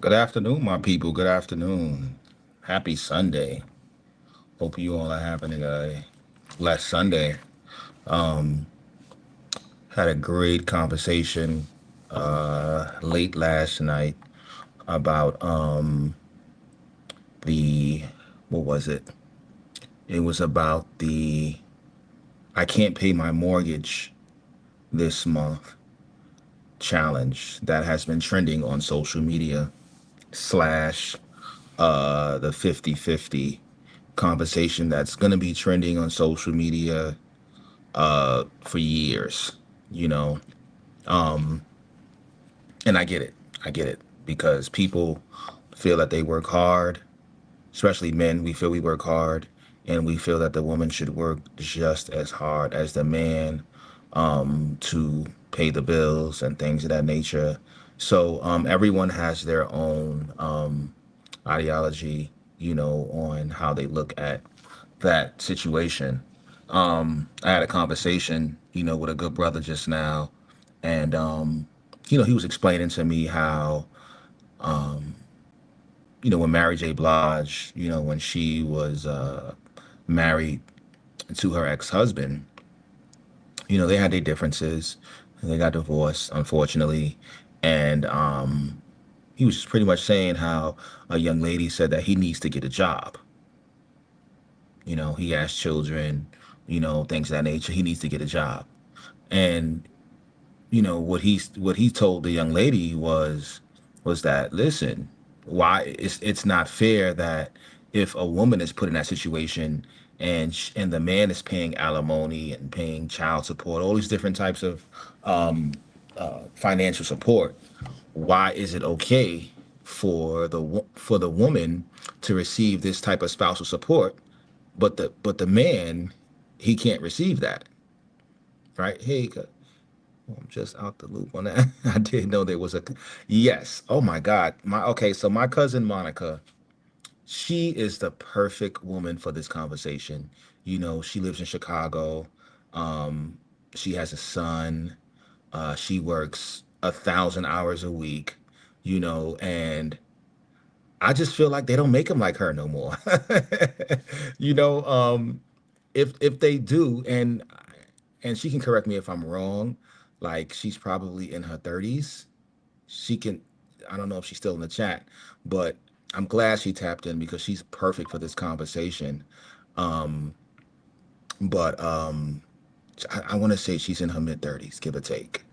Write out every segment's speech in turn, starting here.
Good afternoon, my people. Good afternoon. Happy Sunday. Hope you all are having a blessed Sunday. Had a great conversation late last night about the what was it? It was about the I can't pay my mortgage this month challenge that has been trending on social media slash the 50-50 conversation that's going to be trending on social media for years, you know. And I get it. I get it because people feel that they work hard, especially men. We feel we work hard, and we feel that the woman should work just as hard as the man to pay the bills and things of that nature. So everyone has their own ideology, on how they look at that situation. I had a conversation, with a good brother just now, and he was explaining to me how, when Mary J. Blige, when she was married to her ex-husband, they had their differences. They got divorced, unfortunately, and he was just pretty much saying how a young lady said that he needs to get a job. He has children, things of that nature. He needs to get a job. And what he told the young lady was that, listen, why it's not fair that if a woman is put in that situation and the man is paying alimony and paying child support, all these different types of financial support, why is it okay for the woman to receive this type of spousal support, but the man, he can't receive that, right? Hey, I'm just out the loop on that. I didn't know there was a yes. Oh my God. So my cousin Monica, she is the perfect woman for this conversation. She lives in Chicago. Um, she has a son. She works 1,000 hours a week, and I just feel like they don't make them like her no more. you know, um, if they do, and she can correct me if I'm wrong, like she's probably in her 30s. She can, I don't know if she's still in the chat, but I'm glad she tapped in because she's perfect for this conversation. Um, but I want to say she's in her mid 30s, give or take.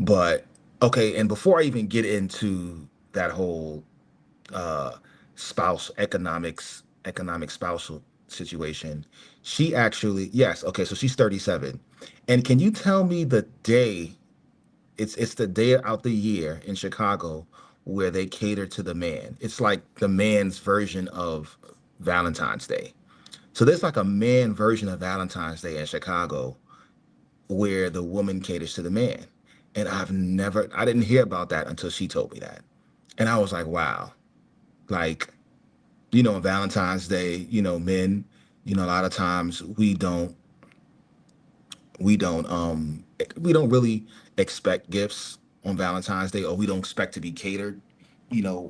But okay, and before I even get into that whole uh, economic spousal situation, she actually, yes, okay, so she's 37. And can you tell me the day? It's the day out the year in Chicago where they cater to the man. It's like the man's version of Valentine's Day. So there's like a man version of Valentine's Day in Chicago where the woman caters to the man. And I didn't hear about that until she told me that. And I was like, wow. Like, on Valentine's Day, men, a lot of times we don't really expect gifts on Valentine's Day, or we don't expect to be catered,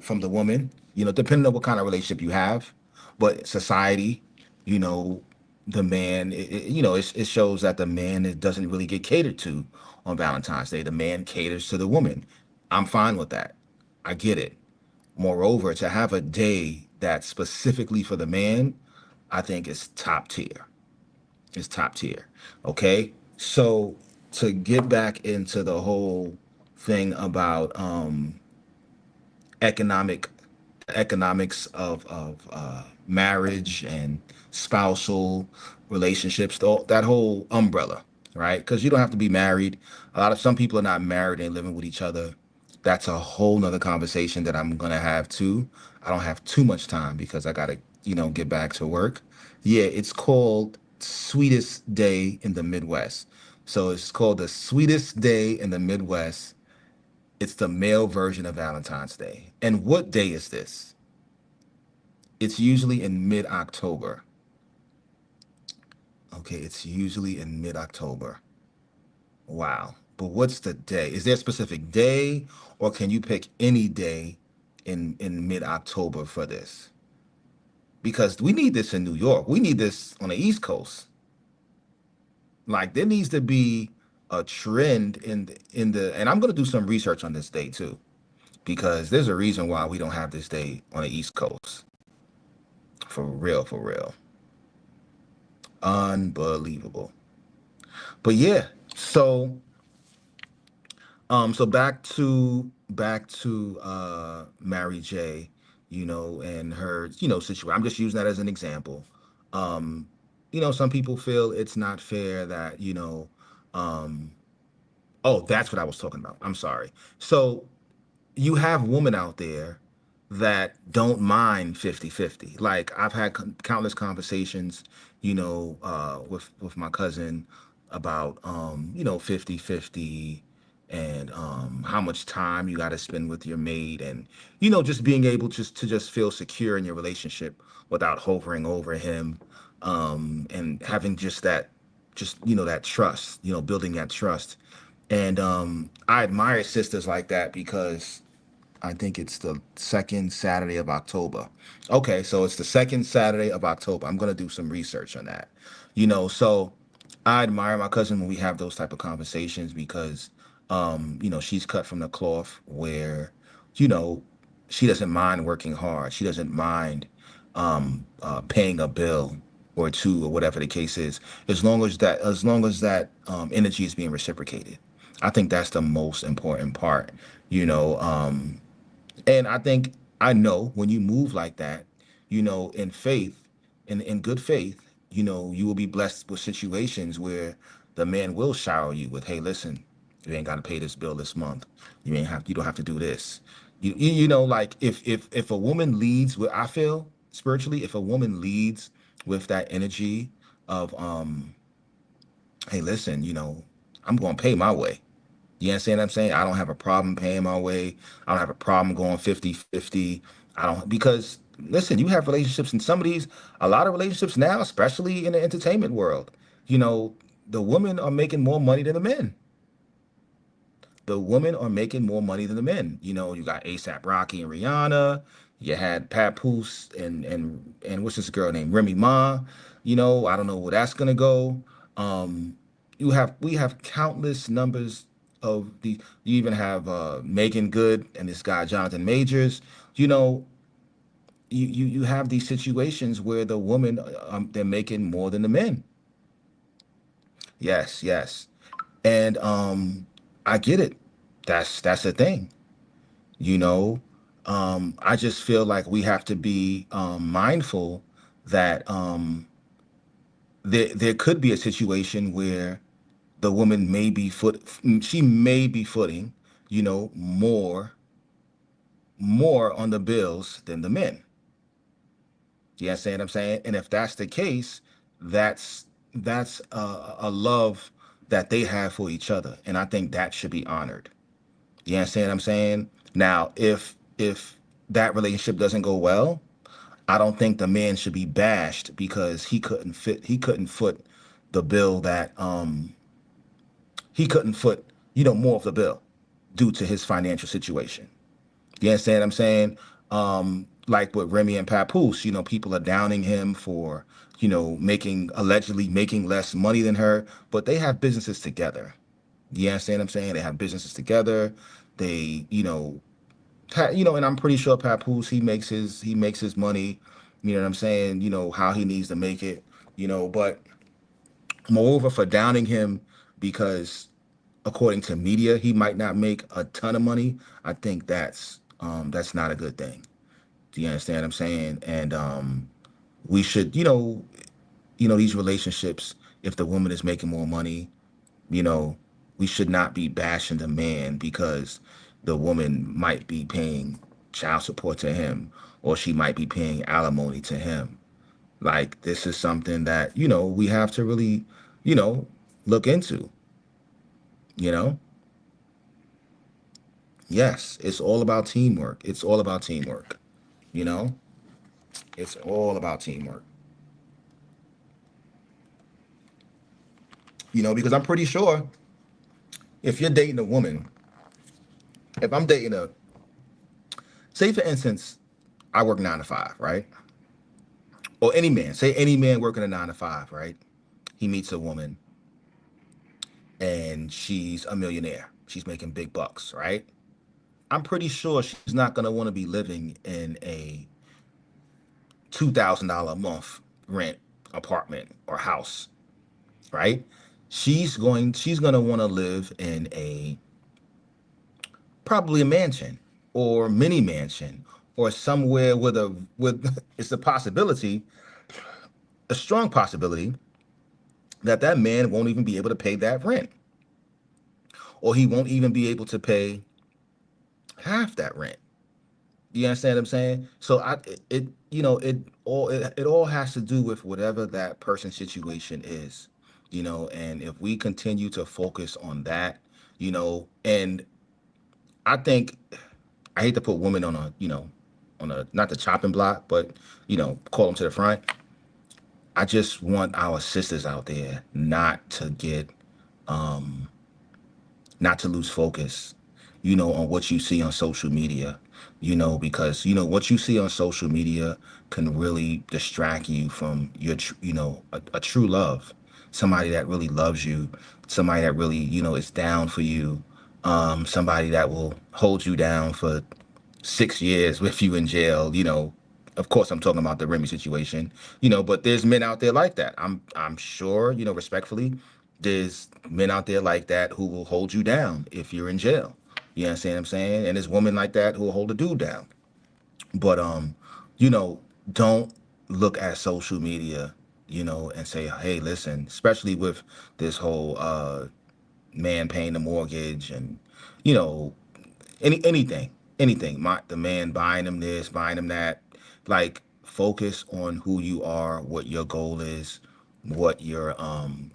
from the woman, depending on what kind of relationship you have. But society, you know, the man, it shows that the man, it doesn't really get catered to on Valentine's Day. The man caters to the woman. I'm fine with that. I get it. Moreover, to have a day that's specifically for the man, I think is top tier. It's top tier. Okay. So to get back into the whole thing about economic the economics of marriage and spousal relationships, that whole umbrella, right? Because you don't have to be married. Some people are not married and living with each other. That's a whole nother conversation that I'm gonna have too. I don't have too much time because I gotta, get back to work. Yeah, it's called Sweetest Day in the Midwest. So it's called the Sweetest Day in the Midwest. It's the male version of Valentine's Day. And what day is this? It's usually in mid-October. Okay, it's usually in mid-October. Wow. But what's the day? Is there a specific day, or can you pick any day in mid-October for this, because we need this in New York. We need this on the East Coast. Like there needs to be a trend in the and I'm going to do some research on this day too, because there's a reason why we don't have this day on the East Coast. For real, for real. Unbelievable. But yeah, so so back to Mary J, and her, situation. I'm just using that as an example. Um, some people feel it's not fair that, um, oh, that's what I was talking about. I'm sorry. So you have women out there that don't mind 50-50. Like I've had countless conversations, with my cousin about 50-50, and how much time you got to spend with your mate, and just being able to just feel secure in your relationship without hovering over him, and having that trust, building that trust. And I admire sisters like that because I think it's the second Saturday of October. Okay, so it's the second Saturday of October. I'm gonna do some research on that. So I admire my cousin when we have those type of conversations because she's cut from the cloth where, you know, she doesn't mind working hard. She doesn't mind paying a bill or two or whatever the case is, as long as that energy is being reciprocated. I think that's the most important part. You know, and I know when you move like that, in faith, in good faith, you will be blessed with situations where the man will shower you with, hey, listen, you ain't got to pay this bill this month. You don't have to do this. Like if a woman leads with, I feel spiritually, if a woman leads with that energy of, hey, listen, I'm going to pay my way. You understand what I'm saying? I don't have a problem paying my way. I don't have a problem going 50-50. I don't, because listen, you have relationships, and a lot of relationships now, especially in the entertainment world, you know, the women are making more money than the men. The women are making more money than the men. You got ASAP Rocky and Rihanna. You had Papoose and what's this girl named Remy Ma. I don't know where that's gonna go. Um, we have countless numbers of the. You even have Megan Good and this guy Jonathan Majors. You know, you have these situations where the women, they're making more than the men. Yes, yes, and I get it. That's the thing. you know I just feel like we have to be mindful that there could be a situation where the woman may be she may be footing more on the bills than the men. You understand what I'm saying? And if that's the case, that's a love that they have for each other, and I think that should be honored. You understand what I'm saying? Now, if that relationship doesn't go well, I don't think the man should be bashed because he couldn't foot the bill that he couldn't foot, more of the bill due to his financial situation. You understand what I'm saying? Like with Remy and Papoose, people are downing him for, allegedly making less money than her, but they have businesses together. You understand what I'm saying? They have businesses together. They, and I'm pretty sure Papoose, he makes his money. You know what I'm saying? How he needs to make it. But moreover, for downing him because according to media he might not make a ton of money, I think that's not a good thing. Do you understand what I'm saying? And we should, these relationships, if the woman is making more money, you know, we should not be bashing the man because the woman might be paying child support to him, or she might be paying alimony to him. Like this is something that, we have to really, you know, look into, you know? Yes, it's all about teamwork. It's all about teamwork, you know? It's all about teamwork. Because I'm pretty sure if you're dating a woman, if I'm dating a say for instance, I work 9 to 5, right? Or any man, say any man working a 9 to 5, right? He meets a woman and she's a millionaire. She's making big bucks, right? I'm pretty sure she's not going to want to be living in a $2,000 a month rent apartment or house, right? She's going to want to live in a probably a mansion or mini mansion or somewhere with it's a possibility, a strong possibility that that man won't even be able to pay that rent, or he won't even be able to pay half that rent. You understand what I'm saying? So it all has to do with whatever that person's situation is, and if we continue to focus on that, and I think I hate to put women on a not the chopping block, but call them to the front. I just want our sisters out there not to lose focus, on what you see on social media, because what you see on social media can really distract you from a true love, somebody that really loves you, somebody that really, is down for you, somebody that will hold you down for 6 years with you in jail. Of course, I'm talking about the Remy situation. But there's men out there like that. I'm sure, respectfully, there's men out there like that who will hold you down if you're in jail. You understand what I'm saying? And there's women like that who will hold a dude down. But you know, don't look at social media, and say, hey, listen, especially with this whole man paying the mortgage and you know anything, the man buying him this, buying him that. Like, focus on who you are, what your goal is, what your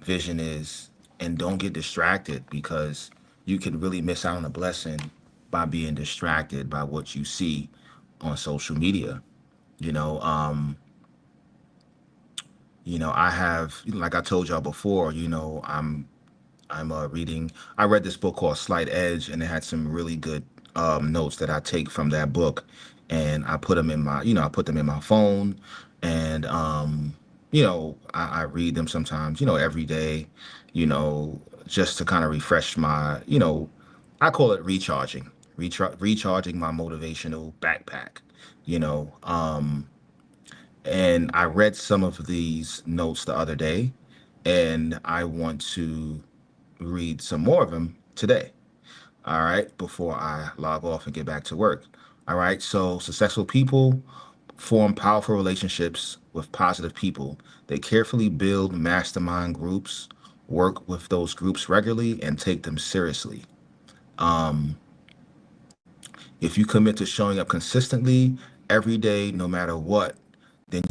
vision is, and don't get distracted, because you can really miss out on a blessing by being distracted by what you see on social media. you know um I have, like I told y'all before, I'm reading. I read this book called Slight Edge, and it had some really good notes that I take from that book, and I put them in I put them in my phone, and I read them sometimes, every day, just to kind of refresh I call it recharging, recharging my motivational backpack, you know. And I read some of these notes the other day, and I want to read some more of them today. All right, before I log off and get back to work. All right, so successful people form powerful relationships with positive people. They carefully build mastermind groups, work with those groups regularly, and take them seriously. Um, if you commit to showing up consistently every day, no matter what, then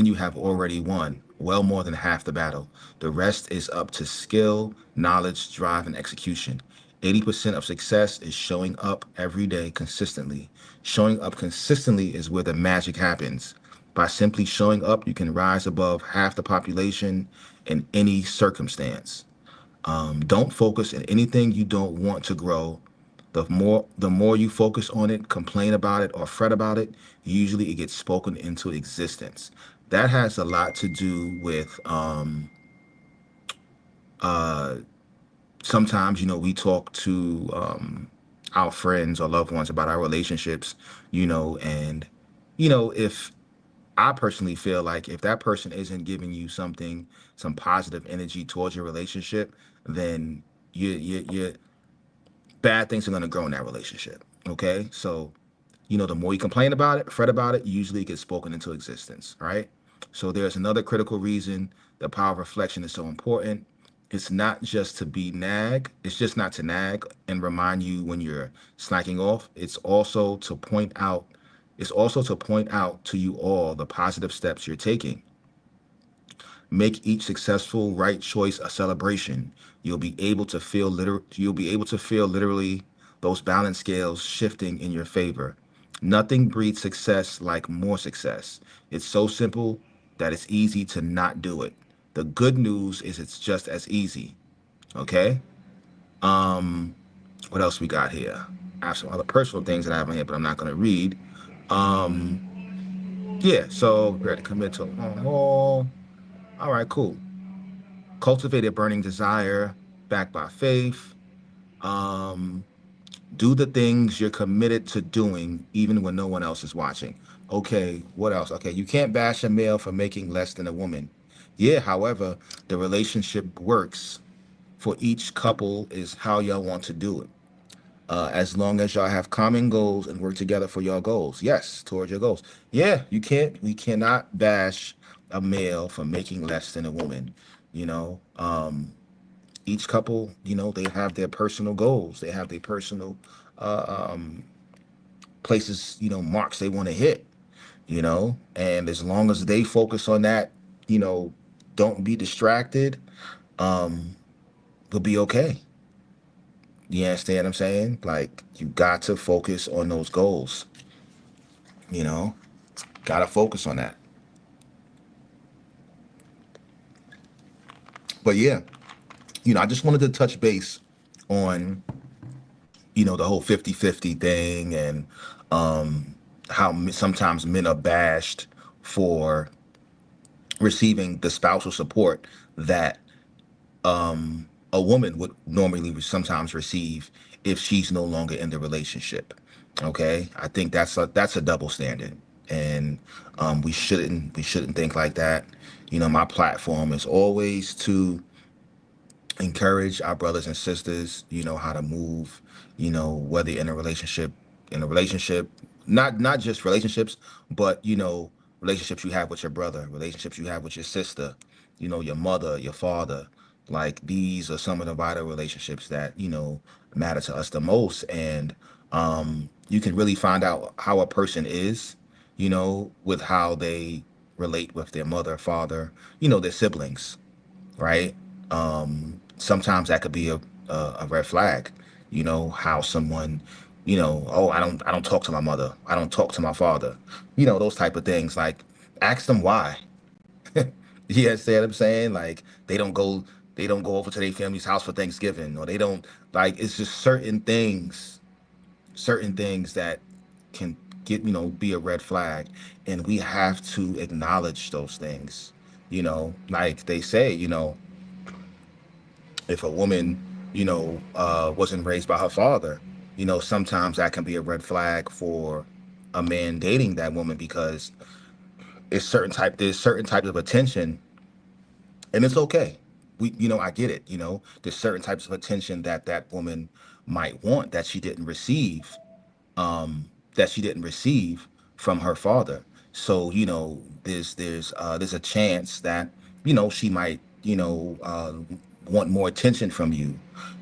you have already won well more than half the battle. The rest is up to skill, knowledge, drive, and execution. 80% of success is showing up every day consistently. Showing up consistently is where the magic happens. By simply showing up, you can rise above half the population in any circumstance. Don't focus on anything you don't want to grow. The more you focus on it, complain about it, or fret about it, usually it gets spoken into existence. That has a lot to do with uh, sometimes, we talk to our friends or loved ones about our relationships, and if I personally feel like if that person isn't giving you some positive energy towards your relationship, then you bad things are going to grow in that relationship. Okay. So, the more you complain about it, fret about it, usually it gets spoken into existence. Right. So there's another critical reason the power of reflection is so important. It's not just to be nag. It's just not to nag and remind you when you're slacking off. It's also to point out to you all the positive steps you're taking. Make each successful right choice a celebration. You'll be able to feel literally those balance scales shifting in your favor. Nothing breeds success like more success. It's so simple that it's easy to not do it. The good news is it's just as easy. Okay? What else we got here? I have some other personal things that I have on here, but I'm not going to read. Um, yeah, so ready to commit to all. All right, cool. Cultivate a burning desire backed by faith. Um, do the things you're committed to doing, even when no one else is watching. Okay, what else? Okay, you can't bash a male for making less than a woman. Yeah, however, the relationship works for each couple is how y'all want to do it. As long as y'all have common goals and work together for your goals. Yes, towards your goals. Yeah, we cannot bash a male for making less than a woman. You know, each couple, they have their personal goals. They have their personal places, marks they want to hit, and as long as they focus on that, you know, don't be distracted, we'll be okay. You understand what I'm saying? Like, you got to focus on those goals, you know, got to focus on that. But yeah, I just wanted to touch base on, the whole 50-50 thing, and how sometimes men are bashed for receiving the spousal support that a woman would normally sometimes receive if she's no longer in the relationship. Okay, I think that's a double standard, and we shouldn't think like that. My platform is always to encourage our brothers and sisters, how to move, whether in a relationship, not just relationships, but relationships you have with your brother, relationships you have with your sister, your mother, your father. Like, these are some of the vital relationships that, matter to us the most. And you can really find out how a person is, with how they relate with their mother, father, their siblings, right? Sometimes that could be a red flag. How someone, oh, I don't talk to my mother, I don't talk to my father, those type of things. Like, ask them why. You understand what I'm saying? Like, they don't go over to their family's house for Thanksgiving, or they don't, like, it's just certain things that can get, be a red flag, and we have to acknowledge those things. Like they say, if a woman, wasn't raised by her father, sometimes that can be a red flag for a man dating that woman, because there's certain types of attention, and it's okay. I get it. There's certain types of attention that that woman might want that she didn't receive from her father. So, there's a chance that, she might, want more attention from you.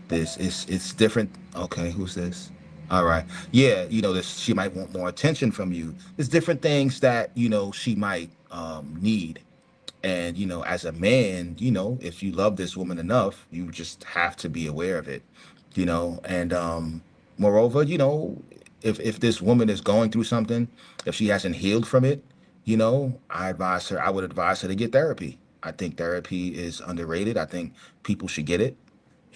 This is It's different. Okay, who's this? All right. Yeah, she might want more attention from you. There's different things that, she might need. And, as a man, if you love this woman enough, you just have to be aware of it, and moreover, if this woman is going through something, if she hasn't healed from it, I would advise her to get therapy. I think therapy is underrated. I think people should get it.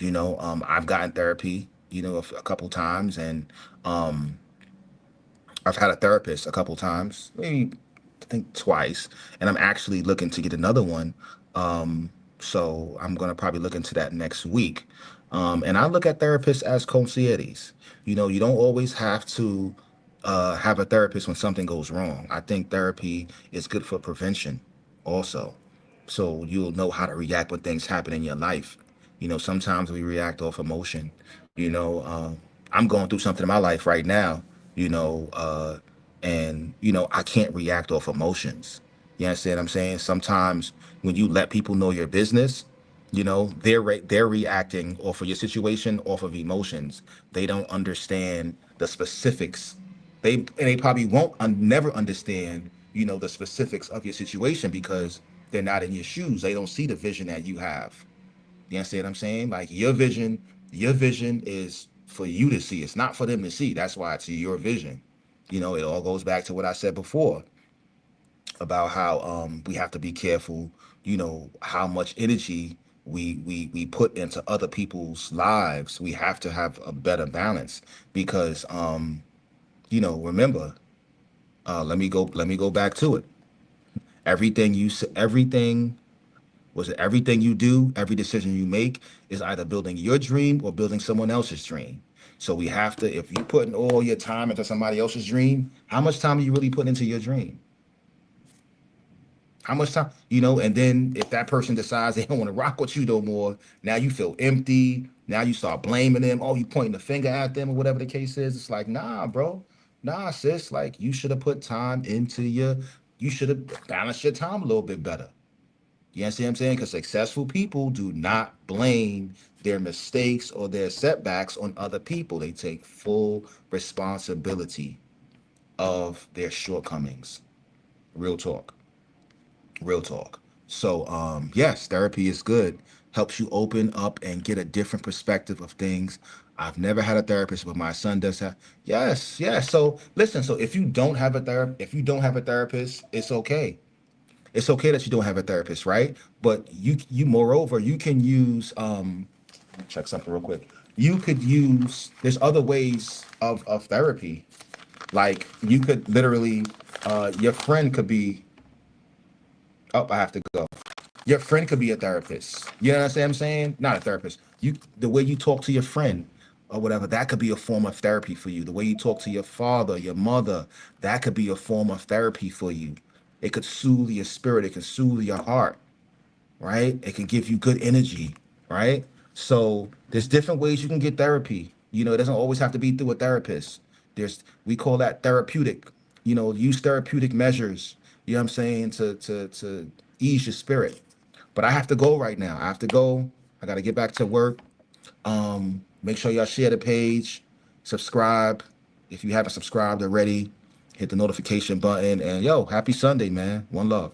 I've gotten therapy, a couple times, and I've had a therapist a couple times, maybe I think twice, and I'm actually looking to get another one. So I'm gonna probably look into that next week. And I look at therapists as concierges. You don't always have to have a therapist when something goes wrong. I think therapy is good for prevention, also. So you'll know how to react when things happen in your life. Sometimes we react off emotion. I'm going through something in my life right now, you know, uh, and I can't react off emotions. You understand what I'm saying? Sometimes when you let people know your business, they're reacting off of your situation, off of emotions. They don't understand the specifics. They probably won't never understand, the specifics of your situation, because they're not in your shoes. They don't see the vision that you have. You understand what I'm saying? Like, your vision is for you to see. It's not for them to see. That's why it's your vision. It all goes back to what I said before about how we have to be careful, how much energy we put into other people's lives. We have to have a better balance because remember, let me go back to it. Everything was it everything you do, every decision you make is either building your dream or building someone else's dream. So we have to, if you putting all your time into somebody else's dream, how much time are you really putting into your dream? How much time, and then if that person decides they don't want to rock with you no more, now you feel empty. Now you start blaming them. Oh, you pointing the finger at them or whatever the case is. It's like, nah, bro. Nah, sis. Like you should have put time into you should have balanced your time a little bit better. You understand what I'm saying? Because successful people do not blame their mistakes or their setbacks on other people. They take full responsibility of their shortcomings. Real talk. Real talk. So, yes, therapy is good. Helps you open up and get a different perspective of things. I've never had a therapist, but my son does have. Yes, yes. So listen. So if you don't have a therapist, it's okay. It's okay that you don't have a therapist, right? But moreover, you can use check something real quick. You could use there's other ways of therapy. Like you could literally your friend could be I have to go. Your friend could be a therapist. You know what I'm saying? Not a therapist. The way you talk to your friend or whatever, that could be a form of therapy for you. The way you talk to your father, your mother, that could be a form of therapy for you. It could soothe your spirit. It can soothe your heart, right? It can give you good energy, right? So there's different ways you can get therapy. It doesn't always have to be through a therapist. We call that therapeutic. Use therapeutic measures. You know what I'm saying to ease your spirit. But I have to go right now. I have to go. I got to get back to work. Make sure y'all share the page, subscribe if you haven't subscribed already. Hit the notification button, and yo, happy Sunday, man. One love.